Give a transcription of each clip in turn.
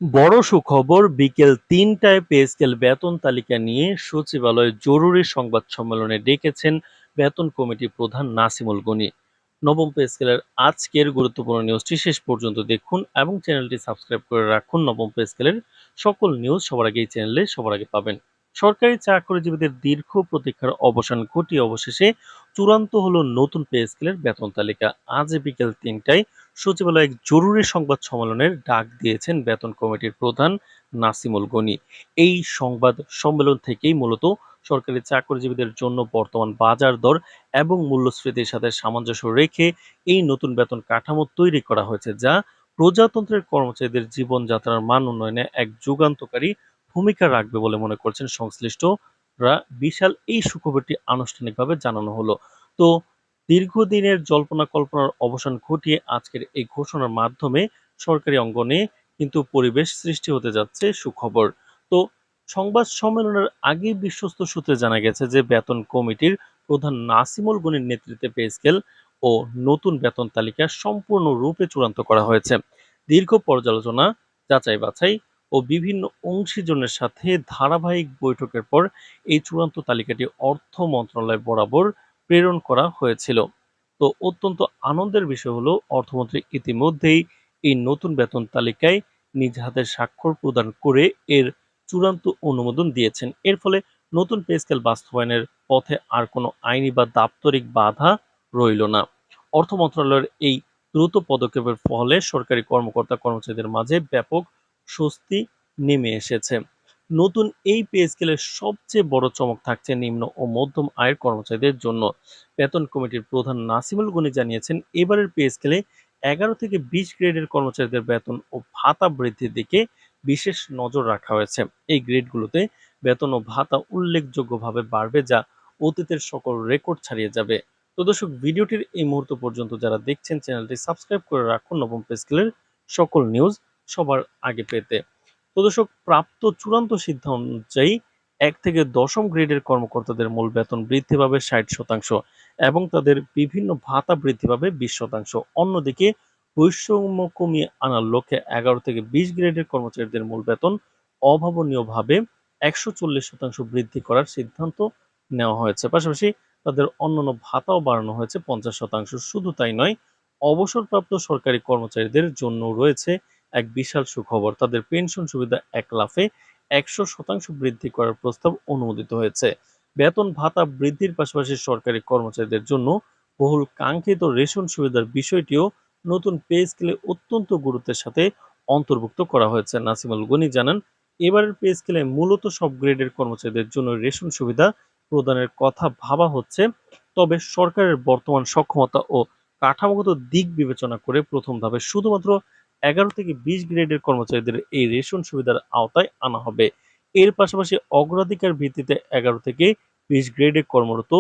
বড় সুখবর, বিকেল ৩টায় পে স্কেল বেতন তালিকা নিয়ে সচিবালয়ে জরুরি সংবাদ সম্মেলনে ডেকেছেন বেতন কমিটি প্রধান নাসিমুল গনি। নবম পে স্কেলের আজকের গুরুত্বপূর্ণ নিউজটি শেষ পর্যন্ত দেখুন এবং চ্যানেলটি সাবস্ক্রাইব করে রাখুন। নবম পে স্কেলের সকল নিউজ সবার আগে এই চ্যানেলে সবার আগে পাবেন। সরকারি চাকরিজীবীদের দীর্ঘ প্রতীক্ষার অবসান ঘটিয়ে অবশেষে চূড়ান্ত হলো নতুন পে স্কেলের বেতন তালিকা। আজ বিকেল ৩টায় সচিবালয়ে এক জরুরি সংবাদ সম্মেলনের ডাক দিয়েছেন বেতন কমিটির প্রধান নাসিমুল গনি। এই সংবাদ সম্মেলন থেকেই মূলত সরকারি চাকরিজীবীদের জন্য বর্তমান বাজার দর এবং মূল্যস্ফীতির সাথে সামঞ্জস্য রেখে এই নতুন বেতন কাঠামো তৈরি করা হয়েছে, যা প্রজাতন্ত্রের কর্মচারীদের জীবনযাত্রার মান উন্নয়নে এক যুগান্তকারী ভূমিকা রাখবে বলে মনে করছেন সংশ্লিষ্টরা। বিশাল এই সুখবরটি আনুষ্ঠানিকভাবে জানানো হলো। তো দীর্ঘদিনের জল্পনা-কল্পনার অবসান ঘটিয়ে আজকের এই ঘোষণার মাধ্যমে সরকারি অঙ্গনে কিন্তু পরিবেশ সৃষ্টি হতে যাচ্ছে সুখবর। তো সংবাদ সম্মেলনের আগে বিশ্বস্ত সূত্রে জানা গেছে যে বেতন কমিটির প্রধান নাসিমুল গনির নেতৃত্বে পে স্কেল ও নতুন বেতন তালিকা সম্পূর্ণরূপে চূড়ান্ত করা হয়েছে। দীর্ঘ পর্যালোচনা, যাচাই-বাছাই ও বিভিন্ন অংশীজনের সাথে ধারাবাহিক বৈঠকের পর এই চূড়ান্ত তালিকাটি অর্থ মন্ত্রণালয় বরাবর প্রেরণ করা হয়েছিল। তো অত্যন্ত আনন্দের বিষয় হলো অর্থমন্ত্রী ইতিমধ্যেই এই নতুন বেতন তালিকায় নিজ হাতে স্বাক্ষর প্রদান করে এর চূড়ান্ত অনুমোদন দিয়েছেন। এর ফলে নতুন পে স্কেল বাস্তবায়নের পথে আর কোনো আইনি বা দাপ্তরিক বাধা রইল না। অর্থ মন্ত্রণালয়ের এই দ্রুত পদক্ষেপের ফলে সরকারি কর্মকর্তা কর্মচারীদের মাঝে ব্যাপক স্বস্তি নেমে এসেছে। নতুন এই পে স্কেলের সবচেয়ে বড় চমক থাকছে নিম্ন ও মধ্যম আয়ের কর্মচারীদের জন্য। বেতন কমিটির প্রধান নাসিমুল গনি জানিয়েছেন, এবারের পে স্কেলে ১১ থেকে ২০ গ্রেডের কর্মচারীদের বেতন ও ভাতা বৃদ্ধির দিকে বিশেষ নজর রাখা হয়েছে। এই গ্রেডগুলোতে বেতন ও ভাতা উল্লেখযোগ্যভাবে বাড়বে, যা অতীতের সকল রেকর্ড ছাড়িয়ে যাবে। তো দর্শক, ভিডিওটির এই মুহূর্ত পর্যন্ত যারা দেখছেন চ্যানেলটি সাবস্ক্রাইব করে রাখুন নবম পে স্কেলের সকল নিউজ সবার আগে পেতে। তো দর্শক, প্রাপ্ত চূড়ান্ত সিদ্ধান্ত অনুযায়ী ১ থেকে ১০ম গ্রেডের কর্মকর্তাদের মূল বেতন বৃদ্ধি পাবে ৬০% এবং তাদের বিভিন্ন ভাতা বৃদ্ধি পাবে ২০%। অন্যদিকে বৈষম্য কমিয়ে আনার লক্ষ্যে ১১ থেকে ২০ গ্রেডের কর্মচারীদের মূল বেতন অভাবনীয়ভাবে ১৪০% বৃদ্ধি করার সিদ্ধান্ত নেওয়া হয়েছে। পাশাপাশি তাদের অন্যান্য ভাতাও বাড়ানো হয়েছে ৫০%। শুধু তাই নয়, অবসরপ্রাপ্ত সরকারি কর্মচারীদের জন্য রয়েছে এক বিশাল সুখবর। তাদের পেনশন সুবিধা এক লাফে ১০০% বৃদ্ধি করার প্রস্তাব অনুমোদিত হয়েছে। বেতন ভাতা বৃদ্ধির পাশাপাশি সরকারি কর্মচারীদের জন্য বহুল কাঙ্ক্ষিত রেশন সুবিধার বিষয়টিও নতুন পে স্কেলে অত্যন্ত গুরুত্বের সাথে অন্তর্ভুক্ত করা হয়েছে। নাসিমুল গনি জানান, এবারের পে স্কেলে মূলত সব গ্রেডের কর্মচারীদের জন্য রেশন সুবিধা প্রদানের কথা ভাবা হচ্ছে। তবে সরকারের বর্তমান সক্ষমতা ও কাঠামোগত দিক বিবেচনা করে প্রথম ধাপে শুধুমাত্র ১১ থেকে ২০ গ্রেডের কর্মচারীদের এই রেশন সুবিধার আওতায় আনা হবে। এর পাশাপাশি অগ্রাধিকার ভিত্তিতে ১১ থেকে ২০ গ্রেডে কর্মরত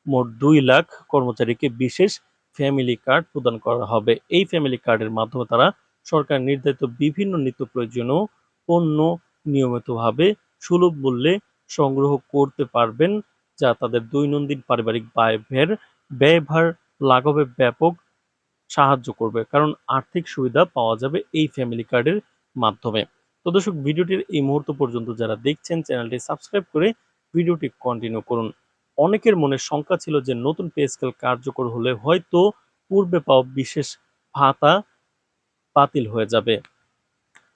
মোট ২ লাখ কর্মচারীকে বিশেষ ফ্যামিলি কার্ড প্রদান করা হবে। এই ফ্যামিলি কার্ডের মাধ্যমে তারা সরকার নির্ধারিত বিভিন্ন নিত্য প্রয়োজনীয় পণ্য নিয়মিতভাবে সুলভ মূল্যে সংগ্রহ করতে পারবেন, যা তাদের দৈনন্দিন পারিবারিক ব্যয়ভার লাঘবে ব্যাপক সাহায্য করবে। কারণ আর্থিক সুবিধা পাওয়া যাবে এই ফ্যামিলি কার্ডের মাধ্যমে। তো দর্শক, ভিডিওটির এই মুহূর্ত পর্যন্ত যারা দেখছেন চ্যানেলটি সাবস্ক্রাইব করে ভিডিওটি কন্টিনিউ করুন। অনেকের মনে শঙ্কা ছিল যে নতুন পে স্কেল কার্যকর হলে হয়তো পূর্বে পাওয়া বিশেষ ভাতা বাতিল হয়ে যাবে।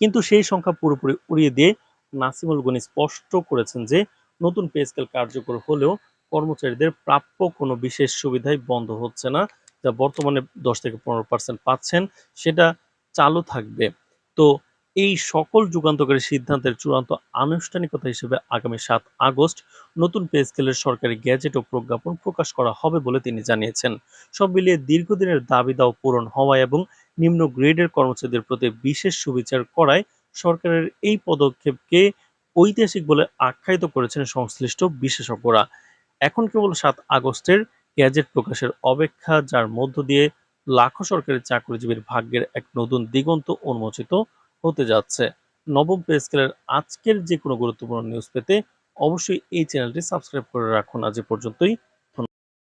কিন্তু সেই সংখ্যা পুরোপুরি উড়িয়ে দিয়ে নাসিমুল গনি স্পষ্ট করেছেন যে নতুন পে স্কেল কার্যকর হলেও কর্মচারীদের প্রাপ্য কোনো বিশেষ সুবিধাই বন্ধ হচ্ছে না। যা বর্তমানে ১০ থেকে ১৫% পাচ্ছেন সেটা চালু থাকবে। তো এই সকল যুগান্তকারী সিদ্ধান্তের চূড়ান্ত আনুষ্ঠানিকতা হিসেবে আগামী ৭ আগস্ট নতুন পে স্কেলের সরকারি গ্যাজেট ও প্রজ্ঞাপন প্রকাশ করা হবে বলে তিনি জানিয়েছেন। সব মিলিয়ে দীর্ঘদিনের দাবি দাওয়া পূরণ হওয়া এবং নিম্ন গ্রেডের কর্মচারীদের প্রতি বিশেষ সুবিচার করায় সরকারের এই পদক্ষেপকে ঐতিহাসিক বলে আখ্যায়িত করেছেন সংশ্লিষ্ট বিশেষজ্ঞরা। এখন কেবল ৭ আগস্টের গ্যাজেট প্রকাশের অপেক্ষা, যার মধ্য দিয়ে লাখো সরকারি চাকরিজীবীর ভাগ্যের এক নতুন দিগন্ত উন্মোচিত হতে যাচ্ছে। নবম পে স্কেলের আজকের যে কোনো গুরুত্বপূর্ণ নিউজ পেতে অবশ্যই এই চ্যানেলটি সাবস্ক্রাইব করে রাখুন। আজ এ পর্যন্তই।